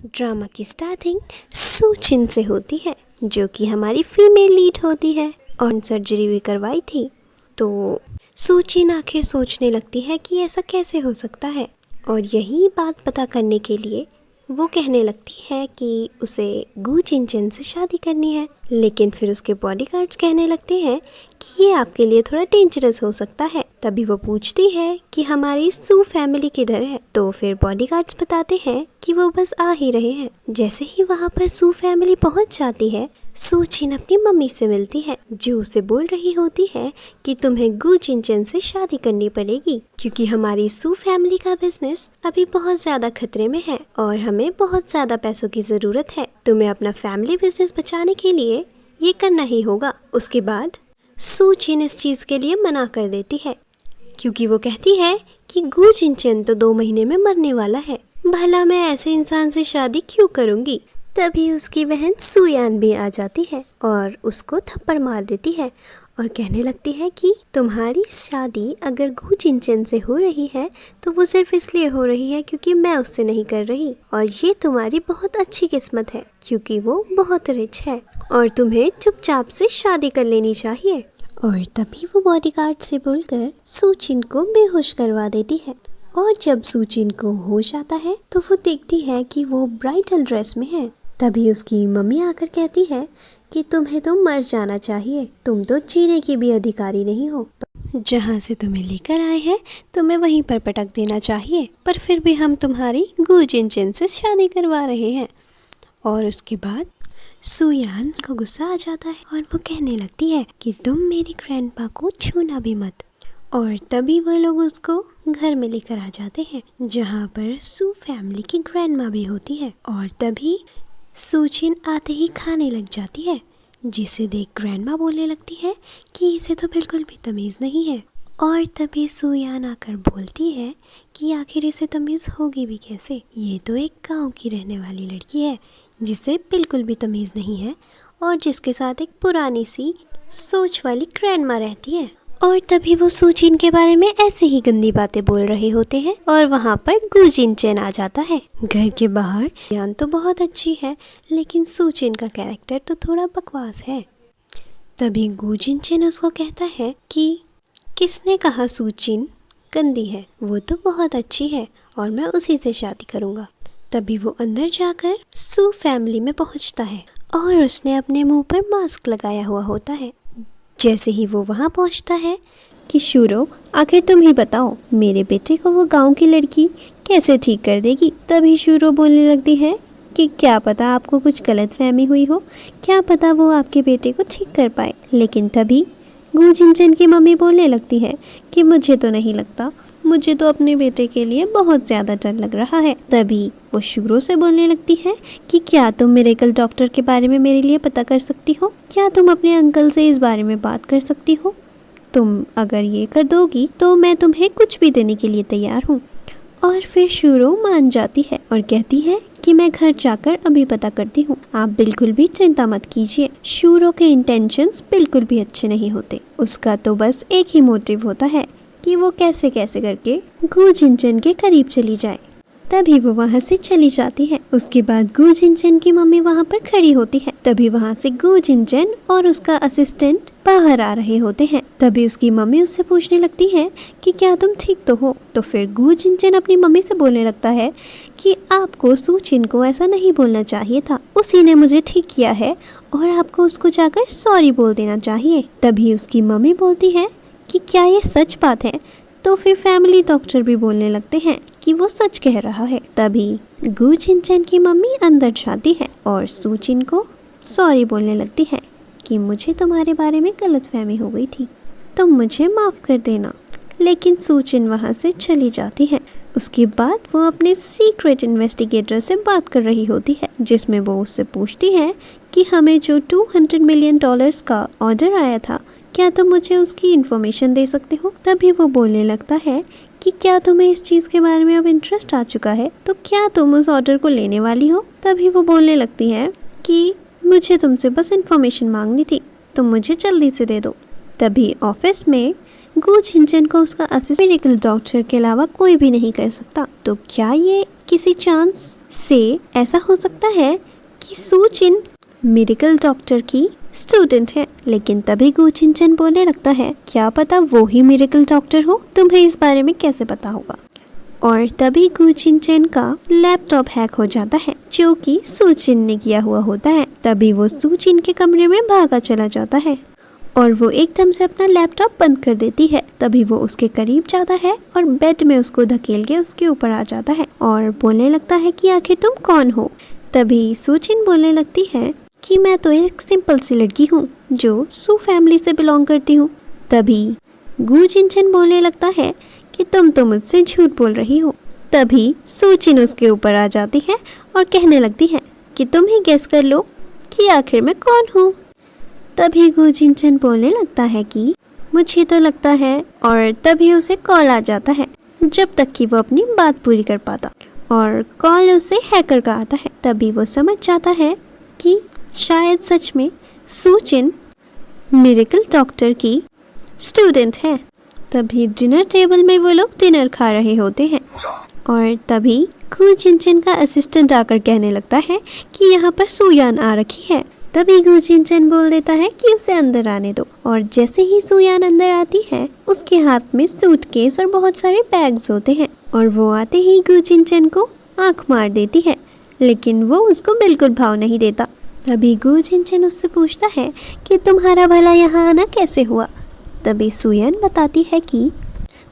Drama की starting सूचिन से होती है, जो कि हमारी फीमेल लीड होती है और सर्जरी भी करवाई थी। तो सूचिन आखिर सोचने लगती है कि ऐसा कैसे हो सकता है, और यही बात पता करने के लिए वो कहने लगती है कि उसे गू चिनचिन से शादी करनी है। लेकिन फिर उसके बॉडीगार्ड्स कहने लगते हैं कि ये आपके लिए थोड़ा डेंजरस हो सकता है। तभी वो पूछती है कि हमारी सू फैमिली किधर है। तो फिर बॉडीगार्ड्स बताते हैं कि वो बस आ ही रहे हैं। जैसे ही वहाँ पर सू फैमिली पहुँच जाती है, सूचिन अपनी मम्मी से मिलती है, जो उसे बोल रही होती है कि तुम्हें गू चिनचिन से शादी करनी पड़ेगी, क्योंकि हमारी सू फैमिली का बिजनेस अभी बहुत ज़्यादा खतरे में है और हमें बहुत ज़्यादा पैसों की ज़रूरत है। तुम्हें अपना फैमिली बिजनेस बचाने के लिए ये करना ही होगा। उसके बाद सूचिन इस चीज़ के लिए मना कर देती है, क्योंकि वो कहती है कि गू चिनचिन तो 2 महीने में मरने वाला है, भला मैं ऐसे इंसान से शादी क्यों करूँगी। तभी उसकी बहन सुयान भी आ जाती है और उसको थप्पड़ मार देती है और कहने लगती है कि तुम्हारी शादी अगर गू चिनचिन से हो रही है तो वो सिर्फ इसलिए हो रही है क्योंकि मैं उससे नहीं कर रही, और ये तुम्हारी बहुत अच्छी किस्मत है क्योंकि वो बहुत रिच है और तुम्हें चुपचाप से शादी कर लेनी चाहिए। और तभी वो बॉडीगार्ड से बोलकर सूचिन को बेहोश करवा देती है। और जब सूचिन को होश आता है तो वो देखती है कि वो ब्राइडल ड्रेस में है। तभी उसकी मम्मी आकर कहती है कि तुम्हें तो मर जाना चाहिए, तुम तो जीने की भी अधिकारी नहीं हो। जहाँ से तुम्हें लेकर आए हैं तुम्हें वहीं पर पटक देना चाहिए, पर फिर भी हम तुम्हारी गू चिनचिन से शादी करवा रहे हैं। और उसके बाद सुयान को गुस्सा आ जाता है और वो कहने लगती है कि तुम मेरी ग्रैंडपा को छूना भी मत। और तभी वो लोग उसको घर में लेकर आ जाते हैं, जहाँ पर सू फैमिली की ग्रैंडमा भी होती है। और तभी सूचिन आते ही खाने लग जाती है, जिसे देख ग्रैंडमा बोलने लगती है कि इसे तो बिल्कुल भी तमीज़ नहीं है। और तभी सुयान आकर बोलती है कि आखिर इसे तमीज़ होगी भी कैसे, ये तो एक गांव की रहने वाली लड़की है जिसे बिल्कुल भी तमीज़ नहीं है और जिसके साथ एक पुरानी सी सोच वाली ग्रैंडमा रहती है। और तभी वो सूचिन के बारे में ऐसे ही गंदी बातें बोल रहे होते हैं और वहाँ पर गू चिनचिन आ जाता है। घर के बाहर यान तो बहुत अच्छी है, लेकिन सूचिन का कैरेक्टर तो थोड़ा बकवास है। तभी गू चिनचिन उसको कहता है कि किसने कहा सूचिन गंदी है, वो तो बहुत अच्छी है और मैं उसी से शादी करूँगा। तभी वो अंदर जाकर सू फैमिली में पहुँचता है और उसने अपने मुंह पर मास्क लगाया हुआ होता है। जैसे ही वो वहाँ पहुँचता है कि शूरो, आखिर तुम ही बताओ मेरे बेटे को वो गांव की लड़की कैसे ठीक कर देगी। तभी शूरो बोलने लगती है कि क्या पता आपको कुछ गलतफहमी हुई हो, क्या पता वो आपके बेटे को ठीक कर पाए। लेकिन तभी गू चिनचिन की मम्मी बोलने लगती है कि मुझे तो नहीं लगता, मुझे तो अपने बेटे के लिए बहुत ज़्यादा डर लग रहा है। तभी वो शूरो से बोलने लगती है कि क्या तुम मिरेकल डॉक्टर के बारे में मेरे लिए पता कर सकती हो, क्या तुम अपने अंकल से इस बारे में बात कर सकती हो। तुम अगर ये कर दोगी तो मैं तुम्हें कुछ भी देने के लिए तैयार हूँ। और फिर शूरो मान जाती है और कहती है कि मैं घर जाकर अभी पता करती हूँ, आप बिल्कुल भी चिंता मत कीजिए। शूरो के इंटेंशंस बिल्कुल भी अच्छे नहीं होते, उसका तो बस एक ही मोटिव होता है कि वो कैसे कैसे करके गू चिनचिन के करीब चली जाए। तभी वो वहाँ से चली जाती है। उसके बाद गू चिनचिन की मम्मी वहाँ पर खड़ी होती है। तभी वहाँ से गू चिनचिन और उसका असिस्टेंट बाहर आ रहे होते हैं। तभी उसकी मम्मी उससे पूछने लगती है कि क्या तुम ठीक तो हो। तो फिर गू चिनचिन अपनी मम्मी से बोलने लगता है कि आपको सूचिन को ऐसा नहीं बोलना चाहिए था, उसी ने मुझे ठीक किया है और आपको उसको जाकर सॉरी बोल देना चाहिए। तभी उसकी मम्मी बोलती है कि क्या ये सच बात है। तो फिर फैमिली डॉक्टर भी बोलने लगते हैं कि वो सच कह रहा है। तभी गू चिनचिन की मम्मी अंदर जाती है और सूचिन को सॉरी बोलने लगती है कि मुझे तुम्हारे बारे में गलतफहमी हो गई थी, तुम मुझे माफ़ कर देना। लेकिन सूचिन वहाँ से चली जाती है। उसके बाद वो अपने सीक्रेट इन्वेस्टिगेटर से बात कर रही होती है, जिसमें वो उससे पूछती है कि हमें जो $200 मिलियन का ऑर्डर आया था, क्या तुम मुझे उसकी इन्फॉर्मेशन दे सकते हो। तभी वो बोलने लगता है कि क्या तुम्हें इस चीज़ के बारे में अब इंटरेस्ट आ चुका है, तो क्या तुम उस ऑर्डर को लेने वाली हो। तभी वो बोलने लगती है कि मुझे तुमसे बस इन्फॉर्मेशन मांगनी थी, तुम मुझे जल्दी से दे दो। तभी ऑफिस में गु चिंचन को उसका असिस्टेंट मेडिकल डॉक्टर के अलावा कोई भी नहीं कर सकता। तो क्या ये किसी चांस से ऐसा हो सकता है कि सूचिन मेडिकल डॉक्टर की स्टूडेंट है? लेकिन तभी गु चिंचन बोलने लगता है, क्या पता वो ही मेडिकल डॉक्टर हो, तुम्हें इस बारे में कैसे पता होगा? और तभी गु चिंचन का लैपटॉप हैक हो जाता है, जो कि सूचिन ने किया हुआ होता है। तभी वो सूचिन के कमरे में भागा चला जाता है और वो एकदम से अपना लैपटॉप बंद कर देती है। तभी वो उसके करीब जाता है और बेड में उसको धकेल के उसके ऊपर आ जाता है और बोलने लगता है कि आखिर तुम कौन हो? तभी सूचिन बोलने लगती है कि मैं तो एक सिंपल सी लड़की हूँ जो सू फैमिली से बिलोंग करती हूँ। तभी गु चिंचन बोलने लगता है कि तुम तो मुझसे झूठ बोल रही हो। तभी सूचिन उसके ऊपर आ जाती है और कहने लगती है कि तुम ही गेस कर लो कि आखिर मैं कौन हूँ। तभी गु चिंचन बोलने लगता है कि मुझे तो लगता है, और तभी उसे कॉल आ जाता है जब तक कि वो अपनी बात पूरी कर पाता, और कॉल उसे हैकर का आता है। तभी वो समझ जाता है कि शायद सच में सूचिन मेडिकल डॉक्टर की स्टूडेंट है। तभी डिनर टेबल में वो लोग डिनर खा रहे होते हैं और तभी गु चिंचन का असिस्टेंट आकर कहने लगता है कि यहाँ पर सुयान आ रखी है। तभी गु चिंचन बोल देता है कि उसे अंदर आने दो, और जैसे ही सुयान अंदर आती है उसके हाथ में सूटकेस और बहुत सारे बैग्स होते हैं, और वो आते ही गु चिंचन को आंख मार देती है, लेकिन वो उसको बिल्कुल भाव नहीं देता। तभी गु चिंचन उससे पूछता है कि तुम्हारा भला यहाँ आना कैसे हुआ? तभी सुयान बताती है कि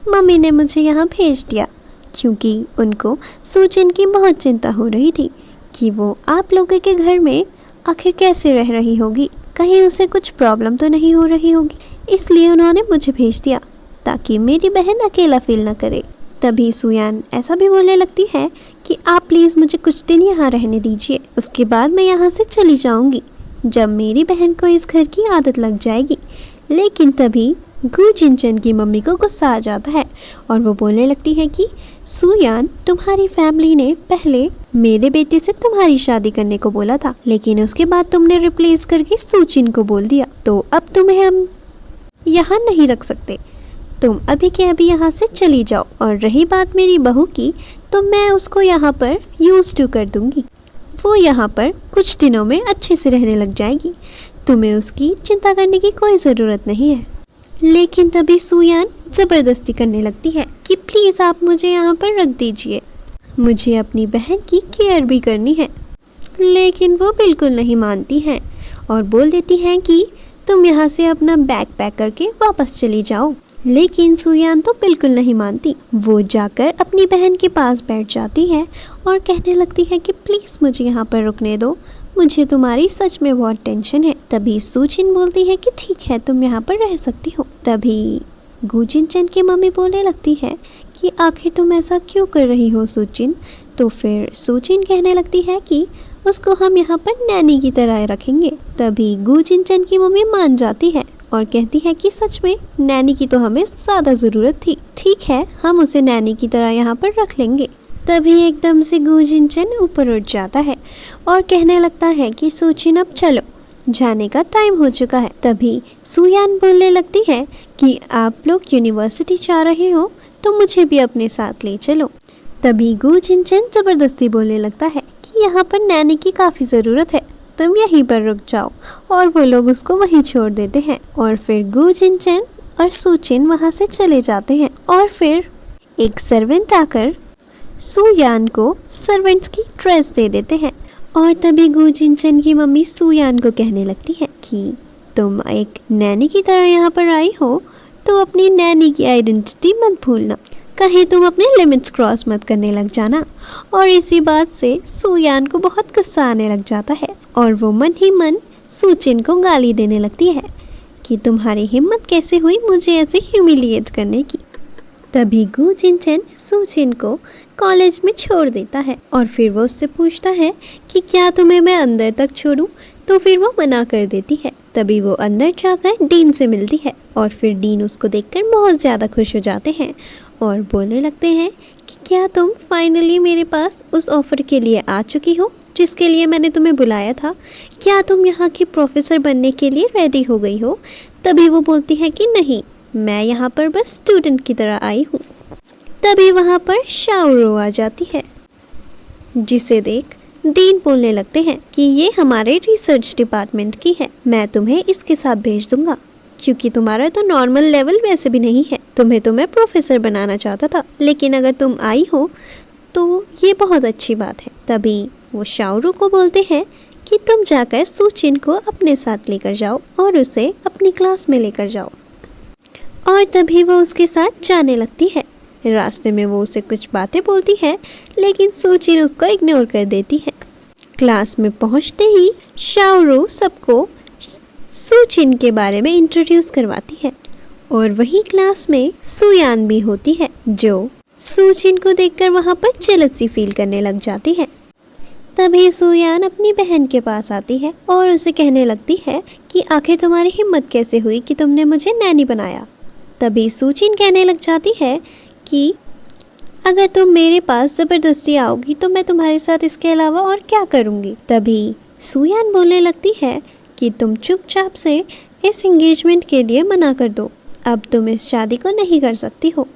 मम्मी ने मुझे यहाँ भेज दिया, क्योंकि उनको सूचिन की बहुत चिंता हो रही थी कि वो आप लोगों के घर में आखिर कैसे रह रही होगी, कहीं उसे कुछ प्रॉब्लम तो नहीं हो रही होगी, इसलिए उन्होंने मुझे भेज दिया ताकि मेरी बहन अकेला फील न करे। तभी सुयान ऐसा भी बोलने लगती है कि आप प्लीज़ मुझे कुछ दिन यहाँ रहने दीजिए, उसके बाद मैं यहाँ से चली जाऊँगी जब मेरी बहन को इस घर की आदत लग जाएगी। लेकिन तभी गु चिंचन की मम्मी को गुस्सा आ जाता है और वो बोलने लगती है कि सुयान, तुम्हारी फैमिली ने पहले मेरे बेटे से तुम्हारी शादी करने को बोला था, लेकिन उसके बाद तुमने रिप्लेस करके सूचिन को बोल दिया, तो अब तुम्हें हम यहाँ नहीं रख सकते, तुम अभी के अभी यहाँ से चली जाओ। और रही बात मेरी बहू की, तो मैं उसको यहाँ पर यूज टू कर दूँगी, वो यहाँ पर कुछ दिनों में अच्छे से रहने लग जाएगी, तुम्हें उसकी चिंता करने की कोई ज़रूरत नहीं है। लेकिन तभी सुयान ज़बरदस्ती करने लगती है कि प्लीज़ आप मुझे यहाँ पर रख दीजिए, मुझे अपनी बहन की केयर भी करनी है। लेकिन वो बिल्कुल नहीं मानती हैं और बोल देती हैं कि तुम यहाँ से अपना बैग पैक करके वापस चली जाओ। लेकिन सुयान तो बिल्कुल नहीं मानती, वो जाकर अपनी बहन के पास बैठ जाती है और कहने लगती है कि प्लीज़ मुझे यहाँ पर रुकने दो, मुझे तुम्हारी सच में बहुत टेंशन है। तभी सूचिन बोलती है कि ठीक है, तुम यहाँ पर रह सकती हो। तभी गु चिंचन की मम्मी बोलने लगती है कि आखिर तुम ऐसा क्यों कर रही हो सूचिन? तो फिर सूचिन कहने लगती है कि उसको हम यहाँ पर नैनी की तरह रखेंगे। तभी गु चिंचन की मम्मी मान जाती है और कहती है कि सच में नैनी की तो हमें ज़्यादा ज़रूरत थी, ठीक है हम उसे नैनी की तरह यहाँ पर रख लेंगे। तभी एकदम से गु चिंचन ऊपर उठ जाता है और कहने लगता है कि सूचिन अब चलो, जाने का टाइम हो चुका है। तभी सुयान बोलने लगती है कि आप लोग यूनिवर्सिटी जा रहे हो तो मुझे भी अपने साथ ले चलो। तभी गु चिंचन ज़बरदस्ती बोलने लगता है कि यहाँ पर नैनी की काफ़ी ज़रूरत है, तुम यहीं पर रुक जाओ, और वो लोग उसको वहीं छोड़ देते हैं। और फिर गु चिंचन और सूचिन वहाँ से चले जाते हैं और फिर एक सर्वेंट आकर सुयान को सर्वेंट्स की ड्रेस दे देते हैं। और तभी गु चिंचन की मम्मी सुयान को कहने लगती है कि तुम एक नैनी की तरह यहाँ पर आई हो तो अपनी नैनी की आइडेंटिटी मत भूलना, कहीं तुम अपने लिमिट्स क्रॉस मत करने लग जाना। और इसी बात से सुयान को बहुत गुस्सा आने लग जाता है और वो मन ही मन सूचिन को गाली देने लगती है कि तुम्हारी हिम्मत कैसे हुई मुझे ऐसे ह्यूमिलिएट करने की। तभी गु चिंचन सूचिन को कॉलेज में छोड़ देता है और फिर वो उससे पूछता है कि क्या तुम्हें मैं अंदर तक छोड़ूं, तो फिर वो मना कर देती है। तभी वो अंदर जाकर डीन से मिलती है और फिर डीन उसको देखकर बहुत ज़्यादा खुश हो जाते हैं और बोलने लगते हैं कि क्या तुम फाइनली मेरे पास उस ऑफ़र के लिए आ चुकी हो जिसके लिए मैंने तुम्हें बुलाया था, क्या तुम यहाँ की प्रोफेसर बनने के लिए रेडी हो गई हो? तभी वो बोलती है कि नहीं, मैं यहाँ पर बस स्टूडेंट की तरह आई हूँ। तभी वहाँ पर शाओरू आ जाती है, जिसे देख डीन बोलने लगते हैं कि ये हमारे रिसर्च डिपार्टमेंट की है, मैं तुम्हें इसके साथ भेज दूंगा क्योंकि तुम्हारा तो नॉर्मल लेवल वैसे भी नहीं है। तुम्हें तो मैं प्रोफेसर बनाना चाहता था, लेकिन अगर तुम आई हो तो ये बहुत अच्छी बात है। तभी वो शाओरू को बोलते हैं कि तुम जाकर सूचिन को अपने साथ लेकर जाओ और उसे अपनी क्लास में लेकर जाओ। और तभी वो उसके साथ जाने लगती है। रास्ते में वो उसे कुछ बातें बोलती है, लेकिन सूचिन उसको इग्नोर कर देती है। क्लास में पहुंचते ही शाओरू सबको सूचिन के बारे में इंट्रोड्यूस करवाती है और वही क्लास में सुयान भी होती है, जो सूचिन को देखकर वहाँ पर जेलसी फील करने लग जाती है। तभी सुयान अपनी बहन के पास आती है और उसे कहने लगती है कि आखिर तुम्हारी हिम्मत कैसे हुई कि तुमने मुझे नैनी बनाया। तभी सूचिन कहने लग जाती है कि अगर तुम मेरे पास ज़बरदस्ती आओगी तो मैं तुम्हारे साथ इसके अलावा और क्या करूँगी। तभी सुयान बोलने लगती है कि तुम चुपचाप से इस एंगेजमेंट के लिए मना कर दो, अब तुम इस शादी को नहीं कर सकती हो।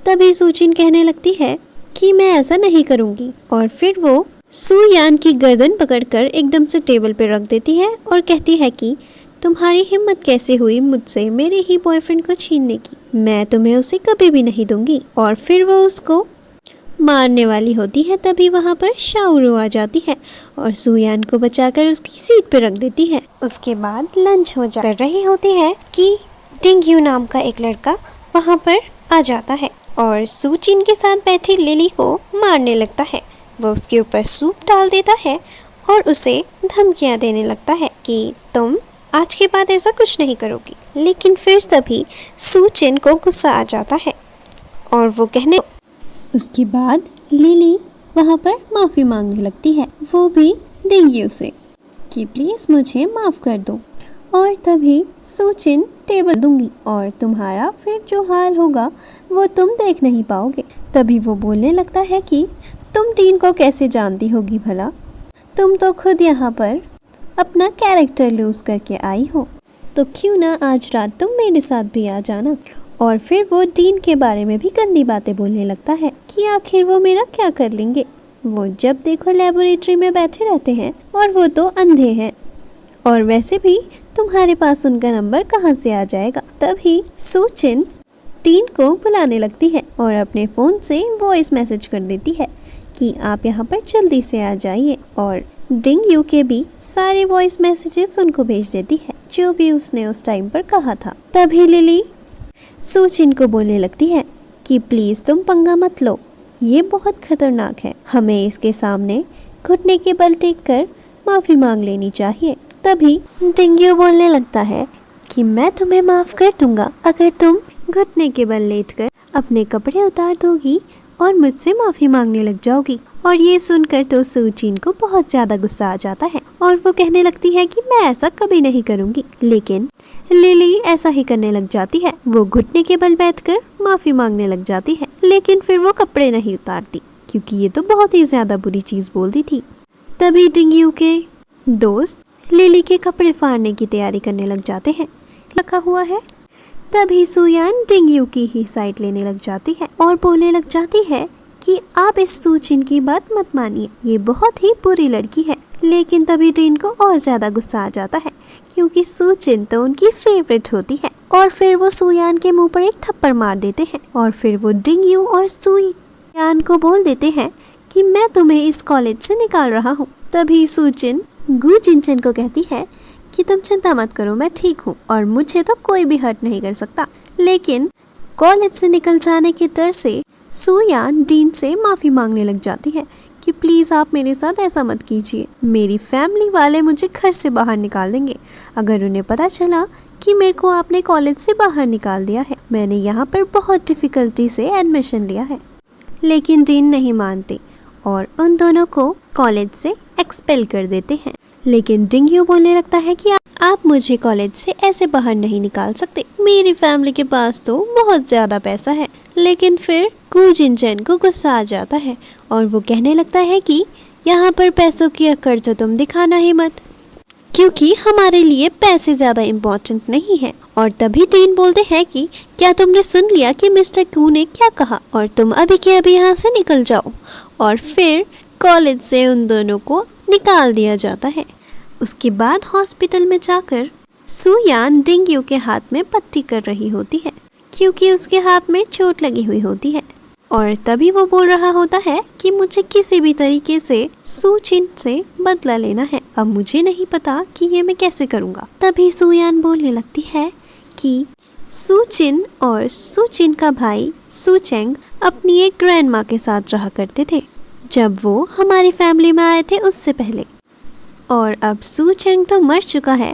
तभी सूचिन कहने लगती है कि मैं ऐसा नहीं करूँगी और फिर वो सुयान की गर्दन पकड़कर एकदम से टेबल पर रख देती है और कहती है कि तुम्हारी हिम्मत कैसे हुई मुझसे मेरे ही बॉयफ्रेंड को छीनने की, मैं तुम्हें उसे कभी भी नहीं दूंगी। और फिर वो उसको मारने वाली होती है। तभी वहाँ पर शाओरू आ जाती है और सुयान को बचाकर उसकी सीट पर रख देती है। उसके बाद लंच हो जा कर रही होती है कि डिंगयू नाम का एक लड़का वहाँ पर आ जाता है और सूचिन के साथ बैठी लिली को मारने लगता है। वो उसके ऊपर सूप डाल देता है और उसे धमकियाँ देने लगता है कि तुम आज के बाद ऐसा कुछ नहीं करोगी। लेकिन फिर तभी सूचिन को गुस्सा आ जाता है और वो कहने उसके बाद लिली वहाँ पर माफ़ी मांगने लगती है, वो भी डिंगयू से, कि प्लीज़ मुझे माफ़ कर दो और तभी सूचिन टेबल दूंगी और तुम्हारा फिर जो हाल होगा वो तुम देख नहीं पाओगे। तभी वो बोलने लगता है कि तुम डीन को कैसे जानती होगी भला, तुम तो खुद यहाँ पर अपना कैरेक्टर लूज़ करके आई हो, तो क्यों ना आज रात तुम मेरे साथ भी आ जाना। और फिर वो डीन के बारे में भी गंदी बातें बोलने लगता है कि आखिर वो मेरा क्या कर लेंगे, वो जब देखो लेबोरेटरी में बैठे रहते हैं और वो तो अंधे हैं और वैसे भी तुम्हारे पास उनका नंबर कहाँ से आ जाएगा। तभी सूचिन डीन को बुलाने लगती है और अपने फ़ोन से वॉइस मैसेज कर देती है कि आप यहाँ पर जल्दी से आ जाइए और डिंगयू के भी सारे वॉइस मैसेजेस उनको भेज देती है जो भी उसने उस टाइम पर कहा था। तभी लिली सूचिन को बोलने लगती है कि प्लीज़ तुम पंगा मत लो, ये बहुत खतरनाक है, हमें इसके सामने घुटने के बल टेक कर माफ़ी मांग लेनी चाहिए। तभी डिंगयू बोलने लगता है कि मैं तुम्हें माफ़ कर दूंगा अगर तुम घुटने के बल लेटकर अपने कपड़े उतार दोगी और मुझसे माफ़ी मांगने लग जाओगी। और ये सुनकर तो सूचिन को बहुत ज़्यादा गुस्सा आ जाता है और वो कहने लगती है कि मैं ऐसा कभी नहीं करूँगी। लेकिन लिली ऐसा ही करने लग जाती है, वो घुटने के बल बैठकर माफ़ी मांगने लग जाती है, लेकिन फिर वो कपड़े नहीं उतारती क्योंकि ये तो बहुत ही ज़्यादा बुरी चीज़ बोल दी थी। तभी डिंगयू के दोस्त लिली के कपड़े फाड़ने की तैयारी करने लग जाते हैं, रखा हुआ है। तभी सुयान डिंगयू की ही साइड लेने लग जाती है और बोलने लग जाती है कि आप इस सूचिन की बात मत मानिए, ये बहुत ही बुरी लड़की है। लेकिन तभी डीन को और ज़्यादा गुस्सा आ जाता है क्योंकि सूचिन तो उनकी फेवरेट होती है और फिर वो सुयान के मुंह पर एक थप्पड़ मार देते हैं और फिर वो डिंगयू और सुयान को बोल देते हैं कि मैं तुम्हें इस कॉलेज से निकाल रहा हूँ। तभी सूचिन गु जिनचन को कहती है कि तुम चिंता मत करो, मैं ठीक हूँ और मुझे तो कोई भी हर्ट नहीं कर सकता। लेकिन कॉलेज से निकल जाने के डर से सुयान डीन से माफ़ी मांगने लग जाती है कि प्लीज़ आप मेरे साथ ऐसा मत कीजिए, मेरी फैमिली वाले मुझे घर से बाहर निकाल देंगे अगर उन्हें पता चला कि मेरे को आपने कॉलेज से बाहर निकाल दिया है। मैंने यहाँ पर बहुत डिफ़िकल्टी से एडमिशन लिया है। लेकिन डीन नहीं मानते और उन दोनों को कॉलेज से एक्सपेल कर देते हैं। लेकिन डिंगयू बोलने लगता है कि आप मुझे कॉलेज से ऐसे बाहर नहीं निकाल सकते, मेरी फैमिली के पास तो बहुत ज़्यादा पैसा है। लेकिन फिर गु जिनचन को गुस्सा आ जाता है और वो कहने लगता है कि यहाँ पर पैसों की अकड़ तो तुम दिखाना ही मत। क्योंकि हमारे लिए पैसे ज़्यादा इम्पोर्टेंट नहीं है। और तभी डीन बोलते हैं कि क्या तुमने सुन लिया कि मिस्टर कू ने क्या कहा, और तुम अभी के अभी यहाँ से निकल जाओ। और फिर कॉलेज से उन दोनों को निकाल दिया जाता है। उसके बाद हॉस्पिटल में जाकर सुयान डिंगयू के हाथ में पट्टी कर रही होती है, क्योंकि उसके हाथ में चोट लगी हुई होती है। और तभी वो बोल रहा होता है कि मुझे किसी भी तरीके से सुचिन से बदला लेना है। अब मुझे नहीं पता कि ये मैं कैसे करूँगा। तभी सुयान बोलने लगती है कि सुचिन और सुचिन का भाई सुचेंग अपनी एक ग्रैंड माँ के साथ रहा करते थे जब वो हमारी फैमिली में आए थे उससे पहले, और अब सुचेंग तो मर चुका है,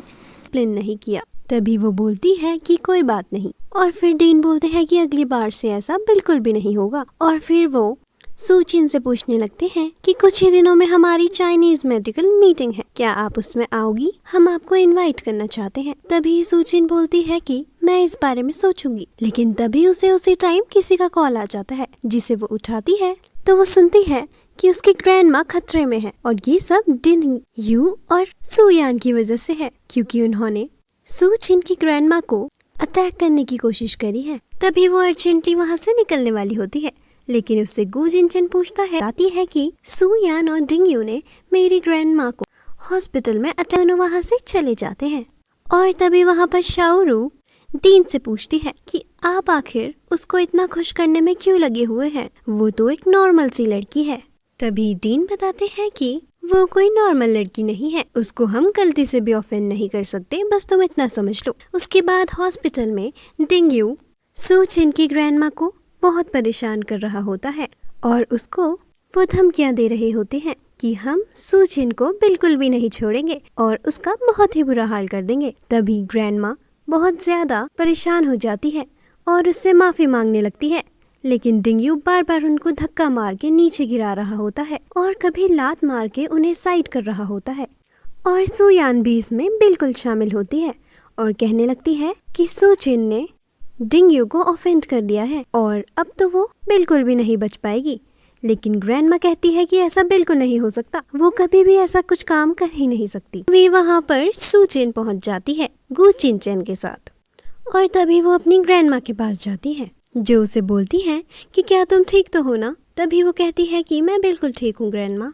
प्लान नहीं किया। तभी वो बोलती है कि कोई बात नहीं। और फिर डीन बोलते हैं कि अगली बार से ऐसा बिल्कुल भी नहीं होगा। और फिर वो सुचिन से पूछने लगते हैं कि कुछ ही दिनों में हमारी चाइनीज मेडिकल मीटिंग है, क्या आप उसमें आओगी? हम आपको इनवाइट करना चाहते हैं। तभी सुचिन बोलती है कि मैं इस बारे में सोचूंगी। लेकिन तभी उसे उसी टाइम किसी का कॉल आ जाता है, जिसे वो उठाती है तो वो सुनती है कि उसकी ग्रैंड माँ खतरे में है। और ये सब डिन यू और सुयान की वजह से है, क्योंकि उन्होंने सुचिन की ग्रैंड माँ को अटैक करने की कोशिश करी है। तभी वो अर्जेंटली वहाँ से निकलने वाली होती है, लेकिन उससे गु जिनचन पूछता है कि सुयान और डिंगयू ने मेरी ग्रैंड माँ को हॉस्पिटल में अटैक, वहाँ से चले जाते हैं। और तभी वहाँ पर शाओरू डीन से पूछती है कि आप आखिर उसको इतना खुश करने में क्यों लगे हुए हैं, वो तो एक नॉर्मल सी लड़की है। तभी डीन बताते हैं कि वो कोई नॉर्मल लड़की नहीं है, उसको हम गलती से भी ऑफेंड नहीं कर सकते, बस तुम इतना समझ लो। उसके बाद हॉस्पिटल में डिंगयू सुचिन की ग्रैंड माँ को बहुत परेशान कर रहा होता है और उसको वो धमकियाँ दे रहे होते हैं कि हम सुचिन को बिल्कुल भी नहीं छोड़ेंगे और उसका बहुत ही बुरा हाल कर देंगे। तभी ग्रैंड माँ बहुत ज़्यादा परेशान हो जाती है और उससे माफ़ी मांगने लगती है, लेकिन डिंगयू बार बार उनको धक्का मार के नीचे गिरा रहा होता है और कभी लात मार के उन्हें साइड कर रहा होता है। और सुयान भी इसमें बिल्कुल शामिल होती है और कहने लगती है कि सुचिन ने डिंगयू को ऑफेंड कर दिया है और अब तो वो बिल्कुल भी नहीं बच पाएगी। लेकिन ग्रैंड माँ कहती है कि ऐसा बिल्कुल नहीं हो सकता, वो कभी भी ऐसा कुछ काम कर ही नहीं सकती। वे वहाँ पर सुचिन पहुँच जाती है गु चिनचैन के साथ, और तभी वो अपनी ग्रैंड माँ के पास जाती है, जो उसे बोलती है कि क्या तुम ठीक तो हो ना? तभी वो कहती है कि मैं बिल्कुल ठीक हूँ ग्रैंड माँ।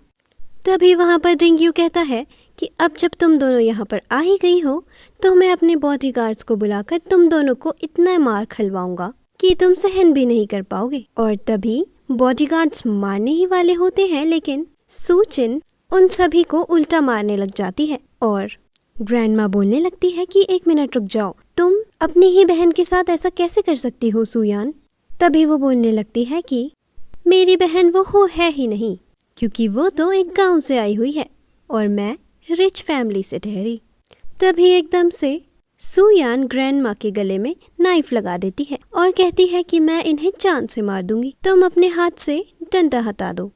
तभी वहाँ पर डिंगयू कहता है कि अब जब तुम दोनों यहाँ पर आ ही गई हो तो मैं अपने बॉडीगार्ड्स को बुलाकर तुम दोनों को इतना मार खलवाऊंगा कि तुम सहन भी नहीं कर पाओगे। और तभी बॉडीगार्ड्स मारने ही वाले होते हैं, लेकिन सुचिन उन सभी को उल्टा मारने लग जाती है और ग्रैंड माँ बोलने लगती है कि एक मिनट रुक जाओ, तुम अपनी ही बहन के साथ ऐसा कैसे कर सकती हो सुयान? तभी वो बोलने लगती है कि मेरी बहन वो हो है ही नहीं, क्योंकि वो तो एक गांव से आई हुई है और मैं रिच फैमिली से ठहरी। तभी एकदम से सुयान ग्रैंड माँ के गले में नाइफ लगा देती है और कहती है कि मैं इन्हें जान से मार दूंगी, तुम अपने हाथ से डंडा हटा दो।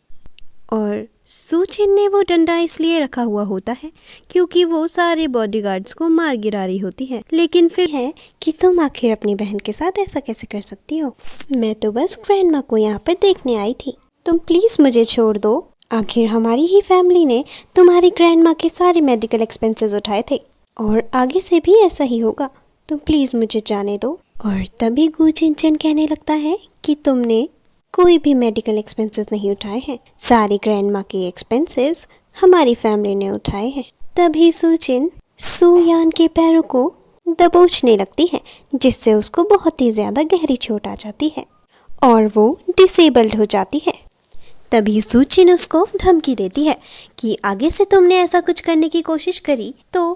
और सुचिन ने वो डंडा इसलिए रखा हुआ होता है क्योंकि वो सारे बॉडीगार्ड्स को मार गिरा रही होती है। लेकिन फिर है कि तुम आखिर अपनी बहन के साथ ऐसा कैसे कर सकती हो? मैं तो बस ग्रैंड माँ को यहाँ पर देखने आई थी, तुम प्लीज़ मुझे छोड़ दो। आखिर हमारी ही फैमिली ने तुम्हारी ग्रैंड माँ के सारे मेडिकल एक्सपेंसेस उठाए थे और आगे से भी ऐसा ही होगा, तुम प्लीज़ मुझे जाने दो। और तभी गु चिनचैन कहने लगता है कि तुमने कोई भी मेडिकल एक्सपेंसेस नहीं उठाए हैं, सारी ग्रैंड माँ के एक्सपेंसेस हमारी फैमिली ने उठाए हैं। तभी सुचिन सुयान के पैरों को दबोचने लगती है, जिससे उसको बहुत ही ज़्यादा गहरी चोट आ जाती है और वो डिसेबल्ड हो जाती है। तभी सुचिन उसको धमकी देती है कि आगे से तुमने ऐसा कुछ करने की कोशिश करी तो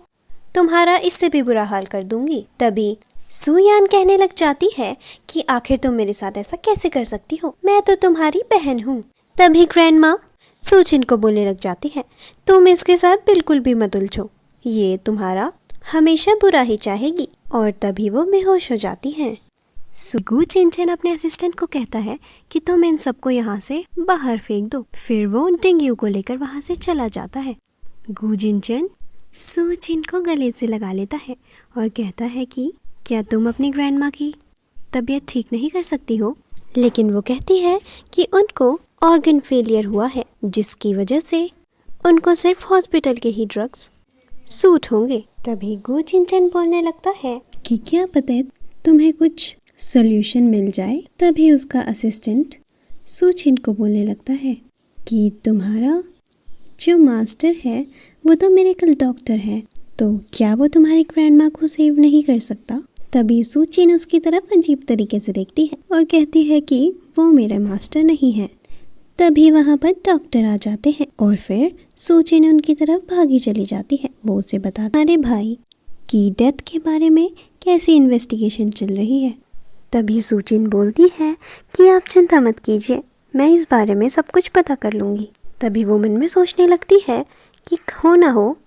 तुम्हारा इससे भी बुरा हाल कर दूंगी। तभी सुयान कहने लग जाती है कि आखिर तुम मेरे साथ ऐसा कैसे कर सकती हो, मैं तो तुम्हारी बहन हूँ। तभी ग्रैंड माँ सुचिन को बोलने लग जाती है, तुम इसके साथ बिल्कुल भी मत उलझो, ये तुम्हारा हमेशा बुरा ही चाहेगी। और तभी वो बेहोश हो जाती हैं। गु चिनचैन अपने असिस्टेंट को कहता है कि तुम इन सबको यहाँ से बाहर फेंक दो। फिर वो डिंगयू को लेकर वहाँ से चला जाता है। गु चिनचैन सुचिन को गले से लगा लेता है और कहता है कि क्या तुम अपनी ग्रैंड माँ की तबीयत ठीक नहीं कर सकती हो? लेकिन वो कहती है कि उनको ऑर्गन फेलियर हुआ है, जिसकी वजह से उनको सिर्फ हॉस्पिटल के ही ड्रग्स सूट होंगे। तभी गु जिनचन बोलने लगता है कि क्या पता है तुम्हें कुछ सॉल्यूशन मिल जाए। तभी उसका असिस्टेंट सूचिन को बोलने लगता है कि तुम्हारा जो मास्टर है वो तो मिरेकल डॉक्टर है, तो क्या वो तुम्हारी ग्रैंडमा को सेव नहीं कर सकता। तभी सूचिन उसकी तरफ अजीब तरीके से देखती है और कहती है कि वो मेरा मास्टर नहीं है। तभी वहाँ पर डॉक्टर आ जाते हैं और फिर सूचिन उनकी तरफ भागी चली जाती है। वो उसे बताता अरे भाई की डेथ के बारे में कैसी इन्वेस्टिगेशन चल रही है। तभी सूचिन बोलती है कि आप चिंता मत कीजिए, मैं इस बारे में सब कुछ पता कर लूँगी। तभी वो मन में सोचने लगती है कि हो ना हो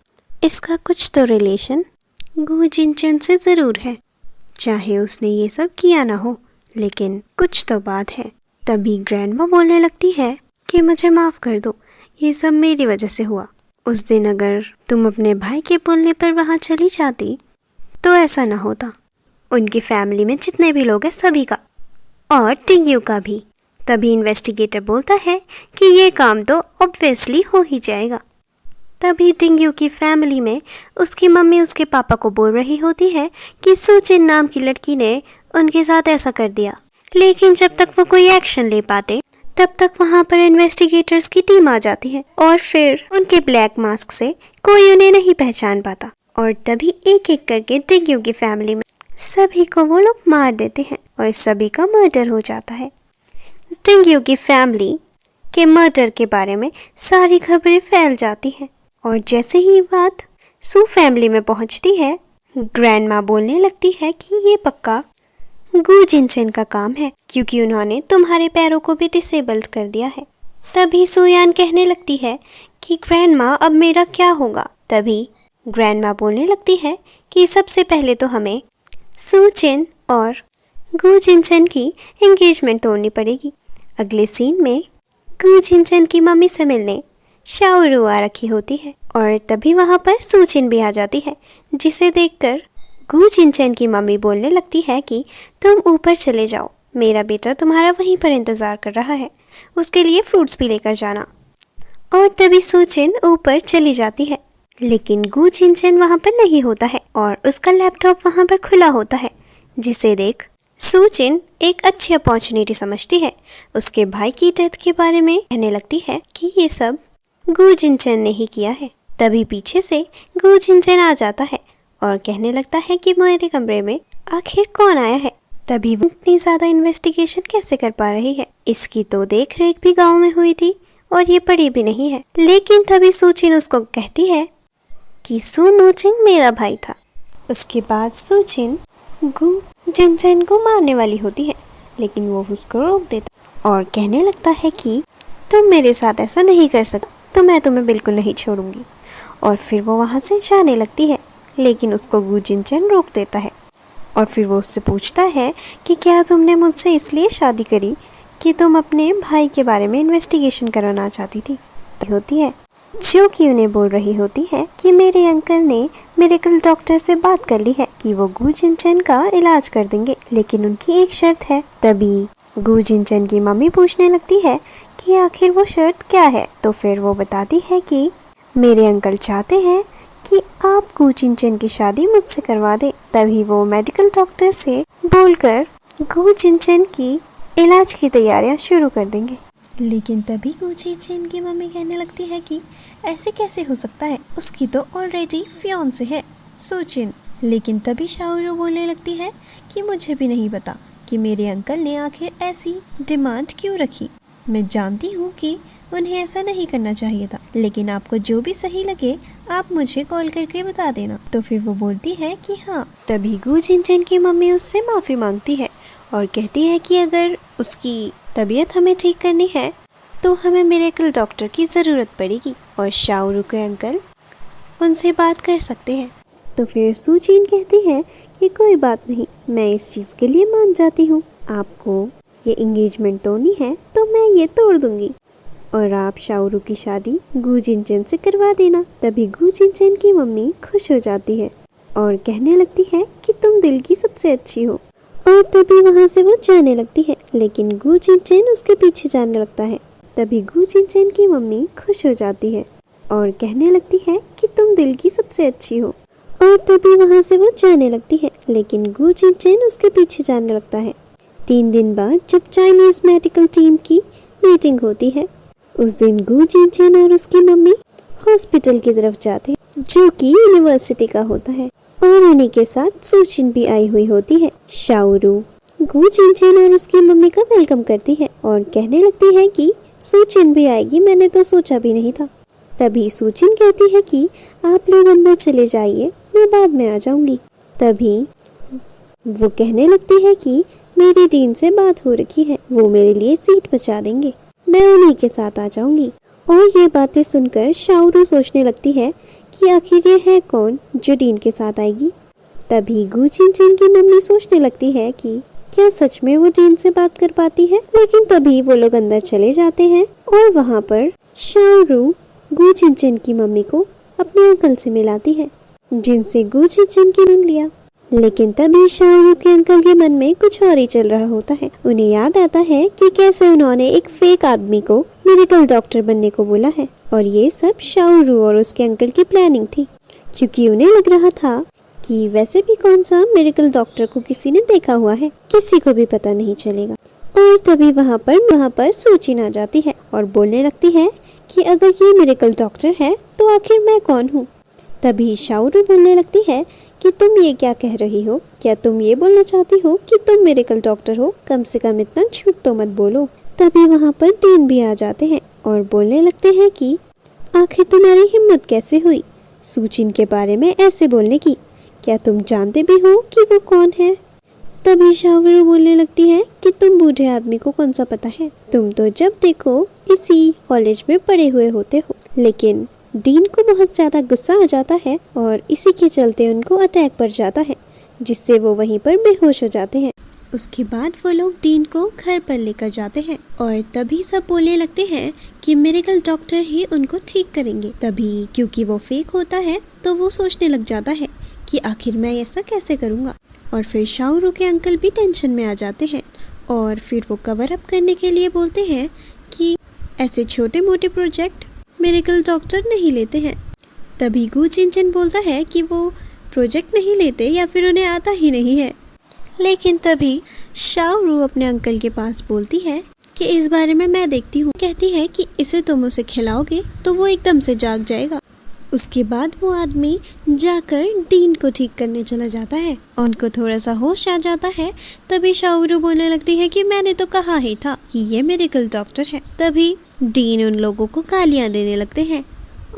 इसका कुछ तो रिलेशन गु जिनचन से ज़रूर है, चाहे उसने ये सब किया ना हो, लेकिन कुछ तो बात है। तभी ग्रैंडमा बोलने लगती है कि मुझे माफ़ कर दो, ये सब मेरी वजह से हुआ। उस दिन अगर तुम अपने भाई के बोलने पर वहाँ चली जाती तो ऐसा ना होता। उनकी फैमिली में जितने भी लोग हैं सभी का, और टिंग्यू का भी। तभी इन्वेस्टिगेटर बोलता है कि ये काम तो ऑब्वियसली हो ही जाएगा। तभी टिंग्यू की फैमिली में उसकी मम्मी उसके पापा को बोल रही होती है कि सूचिन नाम की लड़की ने उनके साथ ऐसा कर दिया, लेकिन जब तक वो कोई एक्शन ले पाते तब तक वहाँ पर इन्वेस्टिगेटर्स की टीम आ जाती है और फिर उनके ब्लैक मास्क से कोई उन्हें नहीं पहचान पाता। और तभी एक एक करके टिंग्यू की फैमिली में सभी को वो लोग मार देते हैं और सभी का मर्डर हो जाता है। टिंग्यू की फैमिली के मर्डर के बारे में सारी खबरें फैल जाती हैं और जैसे ही बात सू फैमिली में पहुंचती है, ग्रैंडमा बोलने लगती है कि ये पक्का गु जिनचन का काम है, क्योंकि उन्होंने तुम्हारे पैरों को भी डिसेबल्ड कर दिया है। तभी सुयान कहने लगती है कि ग्रैंडमा अब मेरा क्या होगा। तभी ग्रैंडमा बोलने लगती है कि सबसे पहले तो हमें सूचिन और गु जिनचन की एंगेजमेंट तोड़नी पड़ेगी। अगले सीन में गु जिनचन की मम्मी से मिलने शाओरू आ रखी होती है और तभी वहाँ पर सूचिन भी आ जाती है, जिसे देखकर गु जिनचन की मम्मी बोलने लगती है कि तुम ऊपर चले जाओ, मेरा बेटा तुम्हारा वहीं पर इंतज़ार कर रहा है, उसके लिए फ्रूट्स भी लेकर जाना। और तभी सूचिन ऊपर चली जाती है, लेकिन गु जिनचन वहाँ पर नहीं होता है और उसका लैपटॉप वहाँ पर खुला होता है, जिसे देख सूचिन एक अच्छी अपॉर्चुनिटी समझती है। उसके भाई की डेथ के बारे में कहने लगती है कि ये सब गु जिनचन ने ही किया है। तभी पीछे से गु जिनचन आ जाता है और कहने लगता है कि मेरे कमरे में आखिर कौन आया है। तभी वो इतनी ज़्यादा इन्वेस्टिगेशन कैसे कर पा रही है, इसकी तो देख रेख भी गाँव में हुई थी और ये पड़ी भी नहीं है। लेकिन तभी सूचिन उसको कहती है कि सू नोचिंग मेरा भाई था। उसके बाद सूचिन गु जिनचन को मारने वाली होती है, लेकिन वो उसको रोक देता और कहने लगता है कि तुम मेरे साथ ऐसा नहीं कर सकते, तो मैं तुम्हें बिल्कुल नहीं छोड़ूंगी। और फिर वो वहाँ से जाने लगती है, लेकिन उसको गु जिनचन रोक देता है और फिर वो उससे पूछता है कि क्या तुमने मुझसे इसलिए शादी करी कि तुम अपने भाई के बारे में इन्वेस्टिगेशन कराना चाहती थी। होती है जो कि उन्हें बोल रही होती है कि मेरे अंकल ने मिरेकल डॉक्टर से बात कर ली है कि वो गु जिनचन का इलाज कर देंगे, लेकिन उनकी एक शर्त है। तभी गु जिनचन की मम्मी पूछने लगती है कि आखिर वो शर्त क्या है। तो फिर वो बताती है कि मेरे अंकल चाहते हैं कि आप गु जिनचन की शादी मुझसे करवा दे। तभी वो मेडिकल डॉक्टर से बोलकर गु जिनचन की इलाज की तैयारियां शुरू कर देंगे। लेकिन तभी गु जिनचन की मम्मी कहने लगती है कि ऐसे कैसे हो सकता है, उसकी तो ऑलरेडी फियांसे है सूचिन। लेकिन तभी शाओरू बोलने लगती है कि मुझे भी नहीं पता कि मेरे अंकल ने आखिर ऐसी डिमांड क्यों रखी। मैं जानती हूँ कि उन्हें ऐसा नहीं करना चाहिए था, लेकिन आपको जो भी सही लगे आप मुझे कॉल करके बता देना। तो फिर वो बोलती है कि हाँ। तभी गु जिनचन की मम्मी उससे माफ़ी मांगती है और कहती है कि अगर उसकी तबीयत हमें ठीक करनी है तो हमें मिरेकल डॉक्टर की ज़रूरत पड़ेगी और शाओरू के अंकल उनसे बात कर सकते हैं। तो फिर सूचिन कहती है कि कोई बात नहीं, मैं इस चीज़ के लिए मान जाती हूँ। आपको ये एंगेजमेंट तोड़नी है तो मैं ये तोड़ दूंगी और आप शाओरू की शादी गु जिनचन से करवा देना। तभी गु जिनचन की मम्मी खुश हो जाती है और कहने लगती है कि तुम दिल की सबसे अच्छी हो। और तभी वहाँ से वो जाने लगती है, लेकिन गु जिनचन उसके पीछे जाने लगता है। तभी गु जिनचन की मम्मी खुश हो जाती है और कहने लगती है कि तुम दिल की सबसे अच्छी हो। और तभी वहाँ से वो जाने लगती है, लेकिन गु जिनचेन उसके पीछे जाने लगता है। 3 दिन बाद जब चाइनीज मेडिकल टीम की मीटिंग होती है, उस दिन गु जिनचेन और उसकी मम्मी हॉस्पिटल की तरफ जाते हैं, जो कि यूनिवर्सिटी का होता है। और उन्हीं के साथ सूचिन भी आई हुई होती है। शाओरू गु जिनचेन और उसकी मम्मी का वेलकम करती है और कहने लगती है कि सूचिन भी आएगी, मैंने तो सोचा भी नहीं था। तभी सूचिन कहती है कि आप लोग अंदर चले जाइए, मैं बाद में आ जाऊंगी। तभी वो कहने लगती है कि मेरी डीन से बात हो रखी है, वो मेरे लिए सीट बचा देंगे, मैं उन्हीं के साथ आ जाऊंगी। और ये बातें सुनकर शाओरू सोचने लगती है कि आखिर ये है कौन जो डीन के साथ आएगी। तभी गु जिनचेन की मम्मी सोचने लगती है कि क्या सच में वो डीन से बात कर पाती है। लेकिन तभी वो लोग अंदर चले जाते हैं और वहाँ पर शाओरू गु जिनचेन की मम्मी को अपने अंकल से मिलाती है, जिनसे गु जिनचेन की सुन लिया। लेकिन तभी शाओरू के अंकल के मन में कुछ और ही चल रहा होता है। उन्हें याद आता है कि कैसे उन्होंने एक फेक आदमी को मेडिकल डॉक्टर बनने को बोला है, और ये सब शाओरू और उसके अंकल की प्लानिंग थी, क्योंकि उन्हें लग रहा था कि वैसे भी कौन सा मेडिकल डॉक्टर को किसी ने देखा हुआ है, किसी को भी पता नहीं चलेगा। और तभी वहाँ पर सूचिन आ जाती है और बोलने लगती है कि अगर ये मेडिकल डॉक्टर है तो आखिर मैं कौन हूँ। तभी शाओरू बोलने लगती है कि तुम ये क्या कह रही हो, क्या तुम ये बोलना चाहती हो कि तुम मेडिकल डॉक्टर हो, कम से कम इतना झूठ तो मत बोलो। तभी वहाँ पर डीन भी आ जाते हैं और बोलने लगते हैं कि आखिर तुम्हारी हिम्मत कैसे हुई सूचिन के बारे में ऐसे बोलने की, क्या तुम जानते भी हो कि वो कौन है। तभी शाओरू बोलने लगती है कि तुम बूढ़े आदमी को कौन सा पता है, तुम तो जब देखो इसी कॉलेज में पढ़े हुए होते हो। लेकिन डीन को बहुत ज़्यादा गुस्सा आ जाता है और इसी के चलते उनको अटैक पड़ जाता है, जिससे वो वहीं पर बेहोश हो जाते हैं। उसके बाद वो लोग डीन को घर पर लेकर जाते हैं और तभी सब बोलने लगते हैं कि मेडिकल डॉक्टर ही उनको ठीक करेंगे। तभी क्योंकि वो फेक होता है तो वो सोचने लग जाता है कि आखिर मैं ऐसा कैसे करूँगा। और फिर शाओरू के अंकल भी टेंशन में आ जाते हैं और फिर वो कवर अप करने के लिए बोलते हैं कि ऐसे छोटे मोटे प्रोजेक्ट मेडिकल डॉक्टर नहीं लेते हैं। तभी गु जिनचेन बोलता है कि वो प्रोजेक्ट नहीं लेते या फिर उन्हें आता ही नहीं है। लेकिन तभी शाओरू अपने अंकल के पास बोलती है कि इस बारे में मैं देखती हूँ। कहती है कि इसे तुम उसे खिलाओगे तो वो एकदम से जाग जाएगा। उसके बाद वो आदमी जाकर डीन को ठीक करने चला जाता है। उनको थोड़ा सा होश आ जाता है। तभी शाओरू बोलने लगती है कि मैंने तो कहा ही था कि ये मेडिकल डॉक्टर है। तभी डीन उन लोगों को गालियाँ देने लगते हैं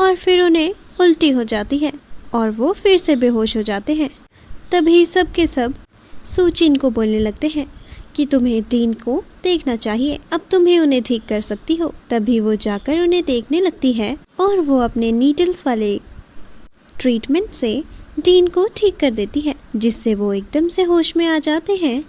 और फिर उन्हें उल्टी हो जाती है और वो फिर से बेहोश हो जाते हैं। तभी सब के सब सूचिन को बोलने लगते हैं कि तुम्हें डीन को देखना चाहिए, अब तुम्हें उन्हें ठीक कर सकती हो। तभी वो जाकर उन्हें देखने लगती है और वो अपने नीडल्स वाले ट्रीटमेंट से डीन को ठीक कर देती है, जिससे वो एकदम से होश में आ जाते हैं।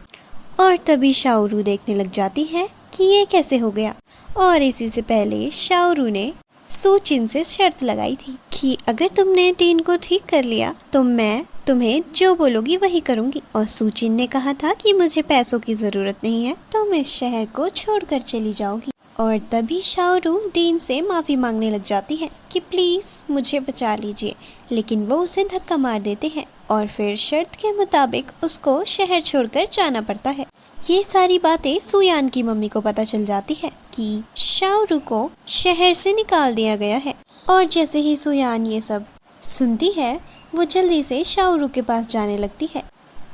और तभी शाओरू देखने लग जाती है कि ये कैसे हो गया। और इसी से पहले शाओरू ने सूचिन से शर्त लगाई थी कि अगर तुमने डीन को ठीक कर लिया तो मैं तुम्हें जो बोलोगी वही करूंगी। और सूचिन ने कहा था कि मुझे पैसों की ज़रूरत नहीं है, तुम इस शहर को छोड़कर चली जाओगी। और तभी शाओरू डीन से माफ़ी मांगने लग जाती है कि प्लीज़ मुझे बचा लीजिए, लेकिन वो उसे धक्का मार देते हैं और फिर शर्त के मुताबिक उसको शहर छोड़कर जाना पड़ता है। ये सारी बातें सुयान की मम्मी को पता चल जाती है कि शाओरू को शहर से निकाल दिया गया है। और जैसे ही सुयान ये सब सुनती है वो जल्दी से शाओरू के पास जाने लगती है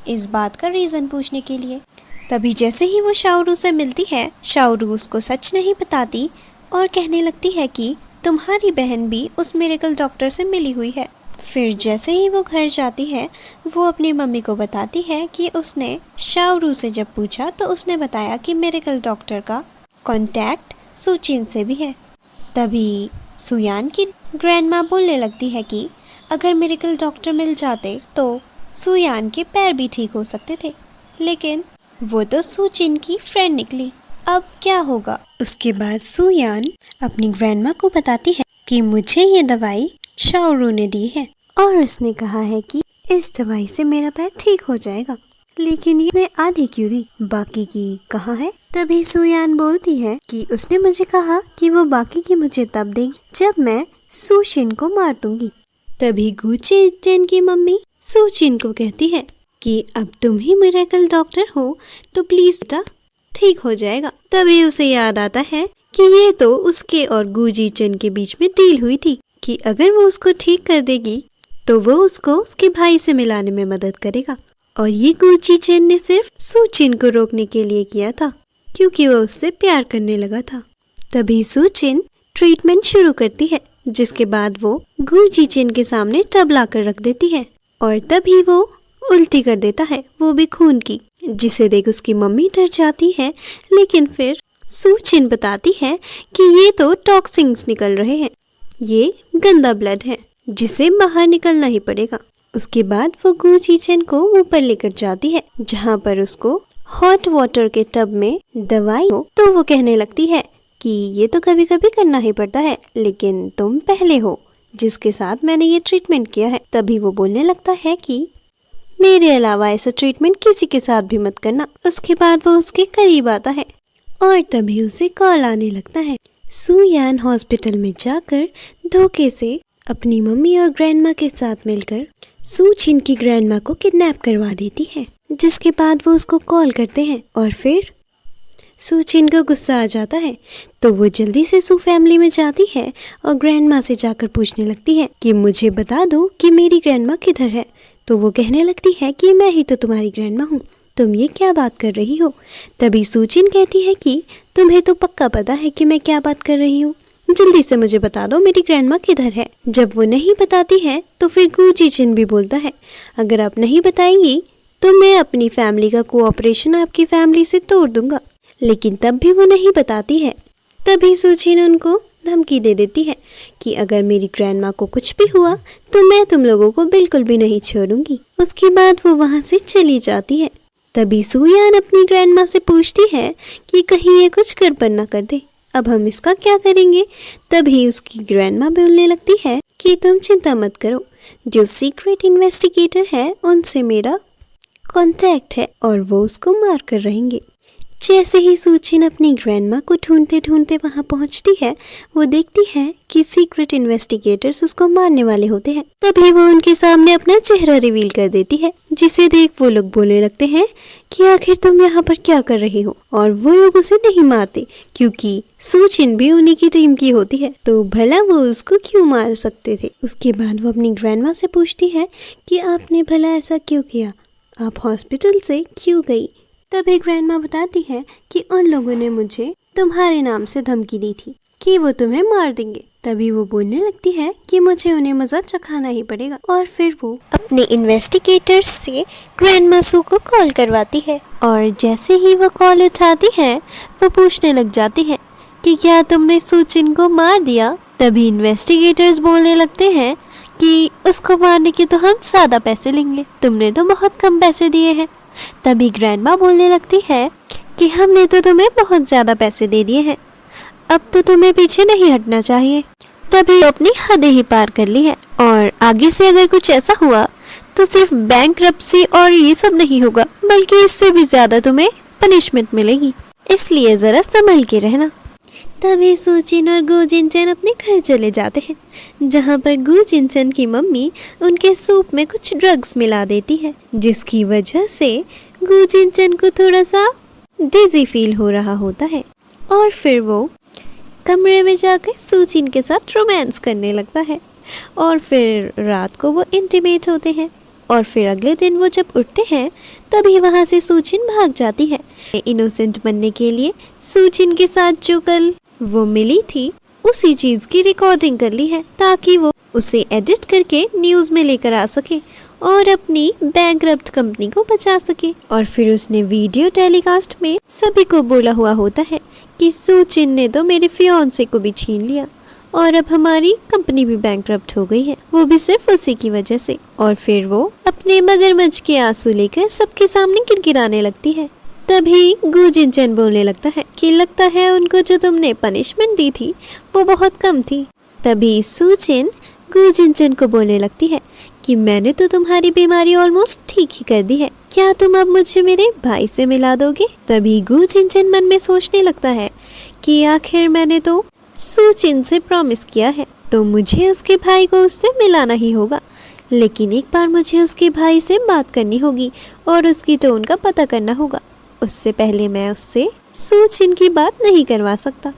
इस बात का रीज़न पूछने के लिए। तभी जैसे ही वो शाओरू से मिलती है, शाओरू उसको सच नहीं बताती और कहने लगती है कि तुम्हारी बहन भी उस मेडिकल डॉक्टर से मिली हुई है। फिर जैसे ही वो घर जाती है वो अपनी मम्मी को बताती है कि उसने शाओरू से जब पूछा तो उसने बताया कि मेडिकल डॉक्टर का कांटेक्ट सूचिन से भी है। तभी सुयान की ग्रैंडमा बोलने लगती है कि अगर मेडिकल डॉक्टर मिल जाते तो सुयान के पैर भी ठीक हो सकते थे, लेकिन वो तो सूचिन की फ्रेंड निकली, अब क्या होगा। उसके बाद सुयान अपनी ग्रैंडमा को बताती है कि मुझे ये दवाई शाओरू ने दी है और उसने कहा है कि इस दवाई से मेरा पैर ठीक हो जाएगा, लेकिन ये आधी क्यों दी, बाकी की कहाँ है। तभी सुयान बोलती है कि उसने मुझे कहा कि वो बाकी की मुझे तब देगी जब मैं सूचिन को मार दूंगी। तभी गु जिनचेन की मम्मी सूचिन को कहती है कि अब तुम ही मिरेकल डॉक्टर हो तो प्लीज बेटा ठीक हो जाएगा। तभी उसे याद आता है कि ये तो उसके और गु जिनचेन के बीच में डील हुई थी कि अगर वो उसको ठीक कर देगी तो वो उसको उसके भाई से मिलाने में मदद करेगा। और ये गु जिनचेन ने सिर्फ सूचिन को रोकने के लिए किया था क्योंकि वो उससे प्यार करने लगा था। तभी सूचिन ट्रीटमेंट शुरू करती है, जिसके बाद वो गु जिनचेन के सामने टब लाकर रख देती है और तभी वो उल्टी कर देता है, वो भी खून की, जिसे देख उसकी मम्मी डर जाती है। लेकिन फिर सूचिन बताती है कि ये तो टॉक्सिन्स निकल रहे हैं, ये गंदा ब्लड है जिसे बाहर निकलना ही पड़ेगा। उसके बाद वो गु जिनचेन को ऊपर लेकर जाती है जहाँ पर उसको हॉट वाटर के टब में दवाई हो। तो वो कहने लगती है कि ये तो कभी कभी करना ही पड़ता है, लेकिन तुम पहले हो जिसके साथ मैंने ये ट्रीटमेंट किया है। तभी वो बोलने लगता है कि मेरे अलावा ऐसा ट्रीटमेंट किसी के साथ भी मत करना। उसके बाद वो उसके करीब आता है और तभी उसे कॉल आने लगता है। सुयान हॉस्पिटल में जाकर धोखे से अपनी मम्मी और ग्रैंडमा के साथ मिलकर सूचिन की ग्रैंडमा को किडनैप करवा देती है, जिसके बाद वो उसको कॉल करते हैं और फिर सूचिन को गुस्सा आ जाता है तो वो जल्दी से सू फैमिली में जाती है और ग्रैंडमा से जाकर पूछने लगती है कि मुझे बता दो कि मेरी ग्रैंडमा किधर है। तो वो कहने लगती है कि मैं ही तो तुम्हारी ग्रैंडमा हूँ, तुम ये क्या बात कर रही हो। तभी सूचिन कहती है कि तुम्हें तो पक्का पता है कि मैं क्या बात कर रही हूँ, जल्दी से मुझे बता दो मेरी ग्रैंडमा किधर है। जब वो नहीं बताती है तो फिर गु जिनचेन भी बोलता है अगर आप नहीं बताएंगी तो मैं अपनी फैमिली का कोऑपरेशन आपकी फैमिली से तोड़ दूंगा। लेकिन तब भी वो नहीं बताती है। तभी सूचिन उनको धमकी दे देती है कि अगर मेरी ग्रैंडमा को कुछ भी हुआ तो मैं तुम लोगों को बिल्कुल भी नहीं छोड़ूंगी। उसके बाद वो वहाँ से चली जाती है। तभी सुयान अपनी ग्रैंडमा से पूछती है कि कहीं ये कुछ गड़बड़ न कर दे, अब हम इसका क्या करेंगे। तभी उसकी ग्रैंडमा बोलने लगती है कि तुम चिंता मत करो, जो सीक्रेट इन्वेस्टिगेटर है उनसे मेरा कांटेक्ट है और वो उसको मार कर रहेंगे। जैसे ही सूचिन अपनी ग्रैंडमा को ढूंढते ढूंढते वहां पहुंचती है, वो देखती है कि सीक्रेट इन्वेस्टिगेटर्स उसको मारने वाले होते हैं। तभी वो उनके सामने अपना चेहरा रिवील कर देती है, जिसे देख वो लोग बोलने लगते हैं कि आखिर तुम यहाँ पर क्या कर रही हो। और वो लोग उसे नहीं मारते क्योंकि सूचिन भी उन्हीं की टीम की होती है, तो भला वो उसको क्यों मार सकते थे। उसके बाद वो अपनी ग्रैंडमा से पूछती है कि आपने भला ऐसा क्यों किया, आप हॉस्पिटल से क्यों गई। तभी ग्रैंडमा बताती है कि उन लोगों ने मुझे तुम्हारे नाम से धमकी दी थी कि वो तुम्हें मार देंगे। तभी वो बोलने लगती है कि मुझे उन्हें मजा चखाना ही पड़ेगा। और फिर वो अपने इन्वेस्टिगेटर्स से ग्रैंडमा सू को कॉल करवाती है और जैसे ही वो कॉल उठाती है वो पूछने लग जाती है कि क्या तुमने सूचिन को मार दिया। तभी इन्वेस्टिगेटर्स बोलने लगते हैं कि उसको मारने के तो हम ज़्यादा पैसे लेंगे, तुमने तो बहुत कम पैसे दिए हैं। तभी ग्रैंडमा बोलने लगती है कि हमने तो तुम्हें बहुत ज़्यादा पैसे दे दिए हैं, अब तो तुम्हें पीछे नहीं हटना चाहिए। तभी अपनी हदें ही पार कर ली है और आगे से अगर कुछ ऐसा हुआ तो सिर्फ बैंकरप्सी और ये सब नहीं होगा, बल्कि इससे भी ज़्यादा तुम्हें पनिशमेंट मिलेगी, इसलिए ज़रा संभल के रहना। तभी सूचिन और गु जिनचेन अपने घर चले जाते हैं, जहाँ पर गु जिनचेन की मम्मी उनके सूप में कुछ ड्रग्स मिला देती है, जिसकी वजह से गु जिनचेन को थोड़ा सा डिजी फील हो रहा होता है। और फिर वो कमरे में जाकर सूचिन के साथ रोमांस करने लगता है और फिर रात को वो इंटीमेट होते हैं। और फिर अगले दिन वो जब उठते हैं तभी वहाँ से सूचिन भाग जाती है। इनोसेंट बनने के लिए सूचिन के साथ जो कल वो मिली थी उसी चीज़ की रिकॉर्डिंग कर ली है, ताकि वो उसे एडिट करके न्यूज़ में लेकर आ सके और अपनी बैंकरप्ट कंपनी को बचा सके। और फिर उसने वीडियो टेलीकास्ट में सभी को बोला हुआ होता है कि सूचिन ने तो मेरे फियांसे को भी छीन लिया और अब हमारी कंपनी भी बैंकरप्ट हो गई है, वो भी सिर्फ उसी की वजह से। और फिर वो अपने मगरमच्छ के आंसू लेकर सबके सामने गिड़गिड़ाने लगती है। तभी गु जिनचेन बोलने लगता है कि लगता है उनको जो तुमने पनिशमेंट दी थी वो बहुत कम थी। तभी सूचिन गु जिनचेन को बोलने लगती है कि मैंने तो तुम्हारी बीमारी ऑलमोस्ट ठीक ही कर दी है, क्या तुम अब मुझे मेरे भाई से मिला दोगे। तभी गु जिनचेन मन में सोचने लगता है कि आखिर मैंने तो सूचिन से प्रॉमिस किया है, तो मुझे उसके भाई को उससे मिलाना ही होगा। लेकिन एक बार मुझे उसके भाई से बात करनी होगी और उसकी टोन का पता करना होगा। उससे पहले मैं उससे सूचिन की बात नहीं करवा सकता।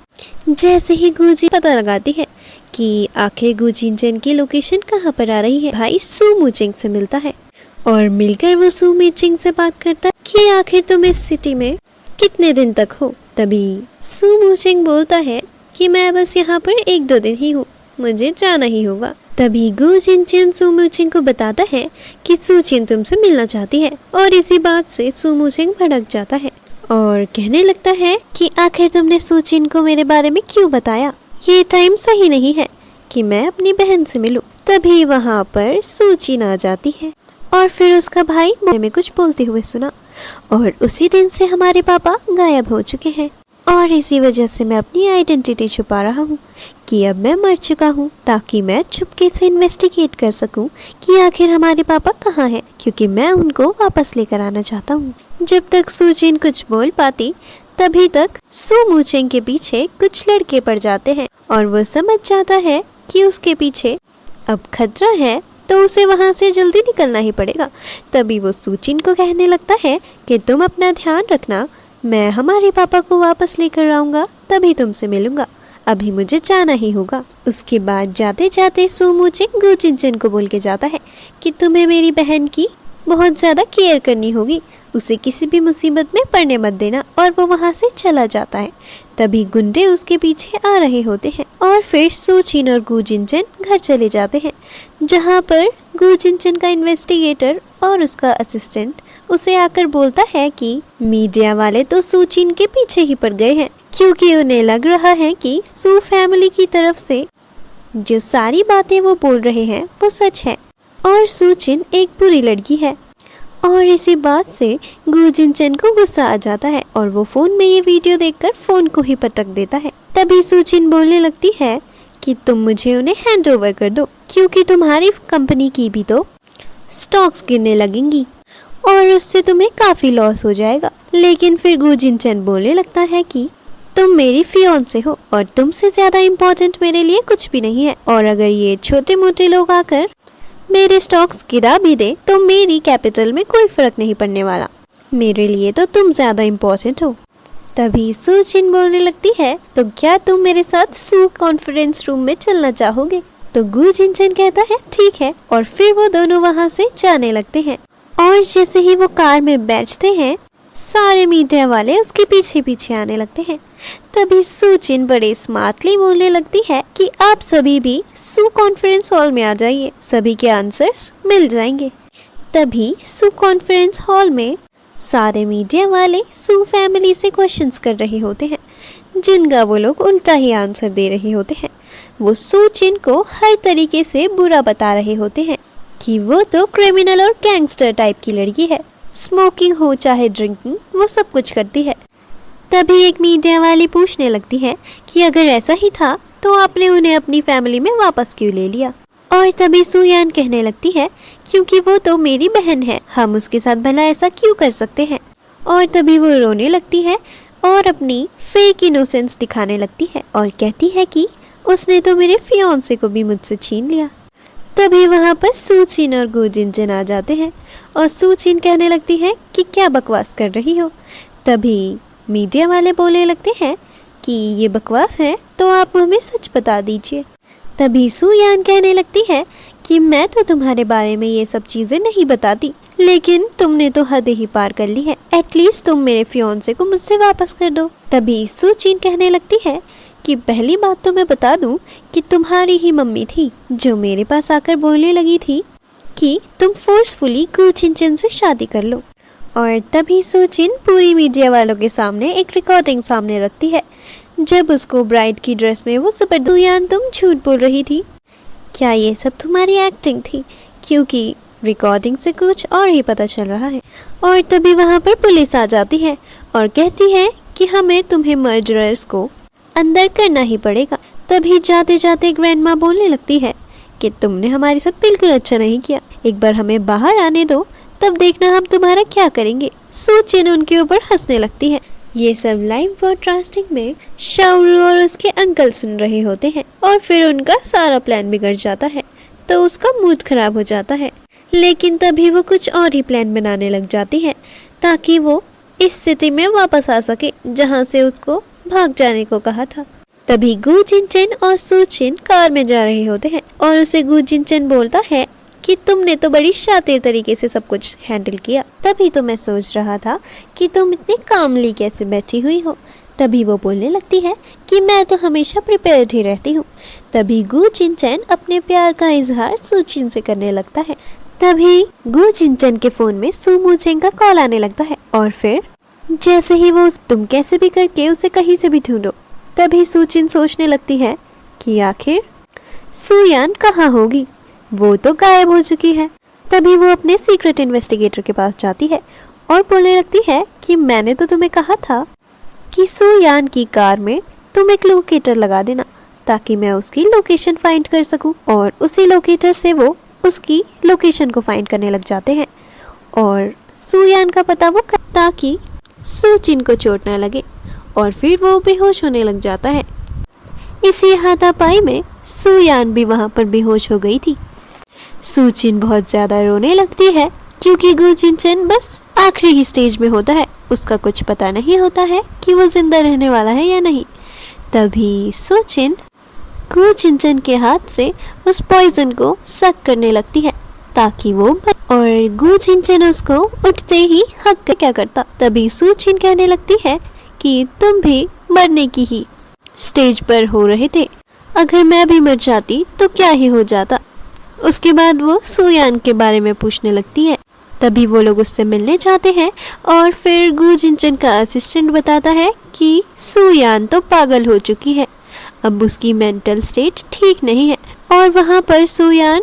जैसे ही गुजिन पता लगाती है कि आखिर गुजिन की लोकेशन कहाँ पर आ रही है, भाई सू मूचिंग से मिलता है और मिलकर वो सू मूचिंग से बात करता है कि आखिर तुम इस सिटी में कितने दिन तक हो। तभी सू मूचिंग बोलता है कि मैं बस यहाँ पर 1-2 दिन ही हूँ, मुझे जाना ही होगा। तभी गुजिन सू मूचिंग को बताता है कि सूचिन तुमसे मिलना चाहती है और इसी बात से सू मूचिंग भड़क जाता है और कहने लगता है कि आखिर तुमने सूचिन को मेरे बारे में क्यों बताया, ये टाइम सही नहीं है कि मैं अपनी बहन से मिलूं। तभी वहाँ पर सूचिन आ जाती है और फिर उसका भाई मुझे में कुछ बोलते हुए सुना और उसी दिन से हमारे पापा गायब हो चुके हैं और इसी वजह से मैं अपनी आइडेंटिटी छुपा रहा हूँ कि अब मैं मर चुका हूँ, ताकि मैं चुपके से इन्वेस्टिगेट कर सकूँ कि आखिर हमारे पापा कहाँ हैं, क्योंकि मैं उनको वापस लेकर आना चाहता हूँ। जब तक सूचिन कुछ बोल पाती तभी तक सू मूचिंग के पीछे कुछ लड़के पड़ जाते हैं और वो समझ जाता है कि उसके पीछे अब खतरा है, तो उसे वहाँ से जल्दी निकलना ही पड़ेगा। तभी वो सूचिन को कहने लगता है कि तुम अपना ध्यान रखना, मैं हमारे पापा को वापस लेकर आऊँगा, तभी तुमसे मिलूंगा, अभी मुझे जाना ही होगा। उसके बाद जाते जाते सू मूचिंग गुजिन को बोल के जाता है कि तुम्हें मेरी बहन की बहुत ज़्यादा केयर करनी होगी, उसे किसी भी मुसीबत में पड़ने मत देना। और वो वहाँ से चला जाता है। तभी गुंडे उसके पीछे आ रहे होते हैं और फिर सूचिन और गुजिन घर चले जाते हैं, जहाँ पर गुजिन का इन्वेस्टिगेटर और उसका असिस्टेंट उसे आकर बोलता है कि मीडिया वाले तो सूचिन के पीछे ही पड़ गए हैं, क्योंकि उन्हें लग रहा है कि सू फैमिली की तरफ से जो सारी बातें वो बोल रहे हैं वो सच है और सूचिन एक बुरी लड़की है। और इसी बात से गुजिन को गुस्सा आ जाता है और वो फोन में ये वीडियो देखकर फोन को ही पटक देता है। तभी सूचिन बोलने लगती है कि तुम मुझे उन्हें हैंड ओवर कर दो, क्योंकि तुम्हारी कंपनी की भी तो स्टॉक्स गिरने लगेंगी और उससे तुम्हें काफ़ी लॉस हो जाएगा। लेकिन फिर गुजिन बोलने लगता है कि तुम मेरी फियांसे हो और तुमसे ज़्यादा इम्पोर्टेंट मेरे लिए कुछ भी नहीं है, और अगर ये छोटे मोटे लोग आकर मेरे स्टॉक्स गिरा भी दे तो मेरी कैपिटल में कोई फर्क नहीं पड़ने वाला, मेरे लिए तो तुम ज़्यादा इम्पोर्टेंट हो। तभी सूचिन बोलने लगती है, तो क्या तुम मेरे साथ सू कॉन्फ्रेंस रूम में चलना चाहोगे? तो गुजिन कहता है ठीक है, और फिर वो दोनों वहाँ से जाने लगते हैं। और जैसे ही वो कार में बैठते हैं सारे मीडिया वाले उसके पीछे पीछे आने लगते हैं। तभी सूचिन बड़े स्मार्टली बोलने लगती है कि आप सभी भी सू कॉन्फ्रेंस हॉल में आ जाइए, सभी के आंसर्स मिल जाएंगे। तभी सू कॉन्फ्रेंस हॉल में सारे मीडिया वाले सू फैमिली से क्वेश्चंस कर रहे होते हैं, जिनका वो लोग उल्टा ही आंसर दे रहे होते हैं। वो सूचिन को हर तरीके से बुरा बता रहे होते हैं कि वो तो क्रिमिनल और गैंगस्टर टाइप की लड़की है, स्मोकिंग हो चाहे ड्रिंकिंग वो सब कुछ करती है। तभी एक मीडिया वाली पूछने लगती है कि अगर ऐसा ही था तो आपने उन्हें अपनी फैमिली में वापस क्यों ले लिया? और तभी सुयान कहने लगती है क्योंकि वो तो मेरी बहन है, हम उसके साथ भला ऐसा क्यों कर सकते हैं। और तभी वो रोने लगती है और अपनी फेक इनोसेंस दिखाने लगती है और कहती है कि उसने तो मेरे फियांसे को भी मुझसे छीन लिया। तभी वहाँ पर सूचिन और गुजिन आ जाते हैं और सूचिन कहने लगती है कि क्या बकवास कर रही हो। तभी मीडिया वाले बोलने लगते हैं कि ये बकवास है तो आप हमें सच बता दीजिए। तभी सुयान कहने लगती है कि मैं तो तुम्हारे बारे में ये सब चीज़ें नहीं बताती, लेकिन तुमने तो हद ही पार कर ली है, एटलीस्ट तुम मेरे फियांसे को मुझसे वापस कर दो। तभी सूचिन कहने लगती है कि पहली बात तो मैं बता दूं कि तुम्हारी ही मम्मी थी जो मेरे पास आकर बोलने लगी थी कि तुम फोर्सफुली गुजिन से शादी कर लो। और तभी सूचिन पूरी मीडिया वालों के सामने एक रिकॉर्डिंग सामने रखती है जब उसको ब्राइड की ड्रेस में वो सुयान तुम झूठ बोल रही थी, क्या ये सब तुम्हारी एक्टिंग थी? क्योंकि रिकॉर्डिंग से कुछ और ही पता चल रहा है। और तभी वहाँ पर पुलिस आ जाती है और कहती है कि हमें तुम्हें मर्डरर्स को अंदर करना ही पड़ेगा। तभी जाते जाते ग्रैंडमा बोलने लगती है कि तुमने हमारे साथ बिल्कुल अच्छा नहीं किया, एक बार हमें बाहर आने दो, तब देखना हम तुम्हारा क्या करेंगे। सूचिन उनके ऊपर हंसने लगती है। ये सब लाइव ब्रॉडकास्टिंग में शाओरू और उसके अंकल सुन रहे होते हैं और फिर उनका सारा प्लान बिगड़ जाता है, तो उसका मूड खराब हो जाता है। लेकिन तभी वो कुछ और ही प्लान बनाने लग जाती है ताकि वो इस सिटी में वापस आ सके जहाँ से उसको भाग जाने को कहा था। तभी गु जिनचेन और सूचिन कार में जा रहे होते हैं और उसे गु जिनचेन बोलता है कि तुमने तो बड़ी शातिर तरीके से सब कुछ हैंडल किया, तभी तो मैं सोच रहा था कि तुम इतनी कामली कैसे बैठी हुई हो। तभी वो बोलने लगती है कि मैं तो हमेशा प्रिपेयर्ड ही रहती हूँ। तभी गु जिनचेन अपने प्यार का इजहार सूचिन से करने लगता है। तभी गु जिनचेन के फोन में सू मूचेंग का कॉल आने लगता है और फिर जैसे ही वो तुम कैसे भी करके उसे कहीं से भी ढूंढो, तभी सूचिन सोचने लगती है कि आखिर सुयान कहाँ होगी, वो तो गायब हो चुकी है। तभी वो अपने सीक्रेट इन्वेस्टिगेटर के पास जाती है और बोलने लगती है कि मैंने तो तुम्हें कहा था कि सुयान की कार में तुम एक लोकेटर लगा देना ताकि मैं उसकी लोकेशन फाइंड कर सकूं। और उसी लोकेटर से वो उसकी लोकेशन को फाइंड करने लग जाते हैं और सुयान का पता वो ताकि सूचिन को चोट ना लगे और फिर वो बेहोश होने लग जाता है। इसी हाथापाई में सुयान भी वहाँ पर बेहोश हो गई थी। सूचिन बहुत ज़्यादा रोने लगती है क्योंकि गु जिनचेन बस आखिरी ही स्टेज में होता है, उसका कुछ पता नहीं होता है कि वो जिंदा रहने वाला है या नहीं। तभी सूचिन गु जिनचेन के हाथ से उस पॉइजन को सक करने लगती है ताकि वो और गु जिनचेन उसको उठते ही हक क्या करता। तभी सूचिन कहने लगती है कि तुम भी मरने की ही स्टेज पर हो रहे थे, अगर मैं भी मर जाती तो क्या ही हो जाता। उसके बाद वो सुयान के बारे में पूछने लगती है। तभी वो लोग उससे मिलने जाते हैं और फिर गु जिनचेन का असिस्टेंट बताता है कि सुयान तो पागल हो चुकी है, अब उसकी मेंटल स्टेट ठीक नहीं है। और वहाँ पर सुयान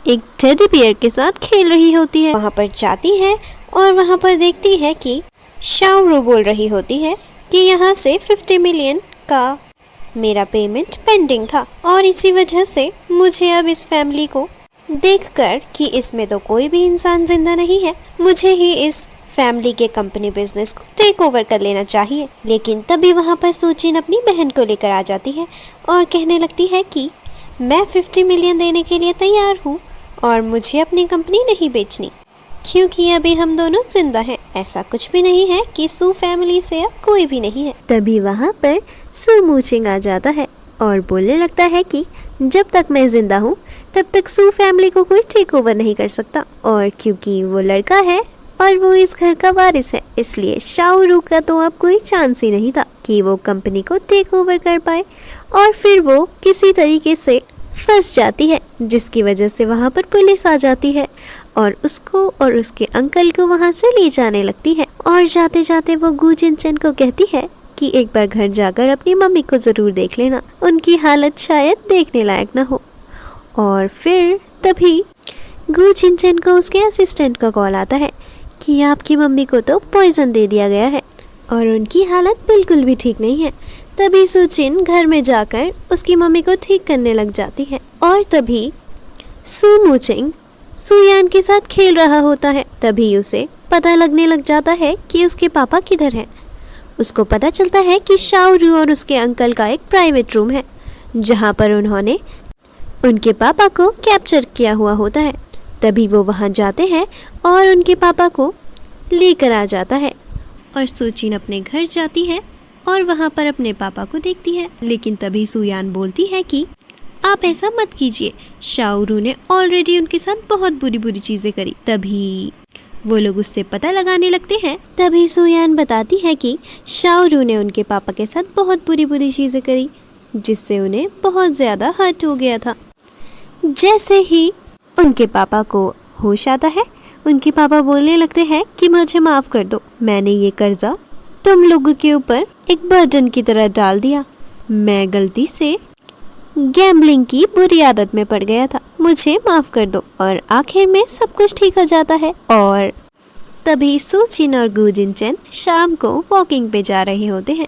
एक टेडी बियर के साथ खेल रही होती है। वहाँ पर जाती है और वहाँ पर देखती है कि शाओरू बोल रही होती है कि यहाँ से 50 मिलियन का मेरा पेमेंट पेंडिंग था और इसी वजह से मुझे अब इस फैमिली को देखकर कि इसमें तो कोई भी इंसान जिंदा नहीं है, मुझे ही इस फैमिली के कंपनी बिजनेस को टेक ओवर कर लेना चाहिए। लेकिन तभी वहाँ पर सूचिन अपनी बहन को लेकर आ जाती है और कहने लगती है कि मैं 50 मिलियन देने के लिए तैयार हूँ और मुझे अपनी कंपनी नहीं बेचनी क्योंकि अभी हम दोनों जिंदा हैं। ऐसा कुछ भी नहीं है कि सू फैमिली से अब कोई भी नहीं है। तभी वहाँ पर सू मूचिंग आ जाता है और बोलने लगता है कि जब तक मैं जिंदा हूँ तब तक सू फैमिली को कोई टेक ओवर नहीं कर सकता, और क्योंकि वो लड़का है और वो इस घर का वारिस है इसलिए शाओरू का तो अब कोई चांस ही नहीं था कि वो कंपनी को टेक ओवर कर पाए। और फिर वो किसी तरीके से फंस जाती है जिसकी वजह से वहाँ पर पुलिस आ जाती है और उसको और उसके अंकल को वहाँ से ले जाने लगती है। और जाते जाते वो गु जिनचेन को कहती है कि एक बार घर जाकर अपनी मम्मी को ज़रूर देख लेना, उनकी हालत शायद देखने लायक ना हो। और फिर तभी गु जिनचेन को उसके असिस्टेंट का कॉल आता है कि आपकी मम्मी को तो पॉइजन दे दिया गया है और उनकी हालत बिल्कुल भी ठीक नहीं है। तभी सूचिन घर में जाकर उसकी मम्मी को ठीक करने लग जाती है और तभी सू मूचिंग सुयान के साथ खेल रहा होता है। तभी उसे पता लगने लग जाता है कि उसके पापा किधर हैं। उसको पता चलता है कि शाओरू और उसके अंकल का एक प्राइवेट रूम है जहाँ पर उन्होंने उनके पापा को कैप्चर किया हुआ होता है। तभी वो वहाँ जाते हैं और उनके पापा को लेकर आ जाता है और सूचिन अपने घर जाती है और वहाँ पर अपने पापा को देखती है। लेकिन तभी सुयान बोलती है कि आप ऐसा मत कीजिए, शाओरू ने ऑलरेडी उनके साथ बहुत बुरी बुरी चीज़ें करी। तभी वो लोग उससे पता लगाने लगते हैं। तभी सुयान बताती है कि शाओरू ने उनके पापा के साथ बहुत बुरी बुरी चीज़ें करी जिससे उन्हें बहुत ज़्यादा हर्ट हो गया था। जैसे ही उनके पापा को होश आता है, उनके पापा बोलने लगते हैं कि मुझे माफ़ कर दो, मैंने ये कर्जा तुम लोगों के ऊपर एक बर्डन की तरह डाल दिया, मैं गलती से गैम्बलिंग की बुरी आदत में पड़ गया था, मुझे माफ़ कर दो। और आखिर में सब कुछ ठीक हो जाता है। और तभी सूचिन और गु जिनचेन शाम को वॉकिंग पे जा रहे होते हैं।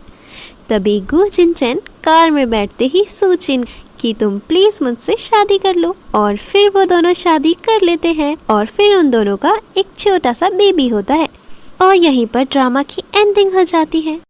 तभी गु जिनचेन कार में बैठते ही सूचिन कि तुम प्लीज़ मुझसे शादी कर लो, और फिर वो दोनों शादी कर लेते हैं और फिर उन दोनों का एक छोटा सा बेबी होता है। और यहीं पर ड्रामा की एंडिंग हो जाती है।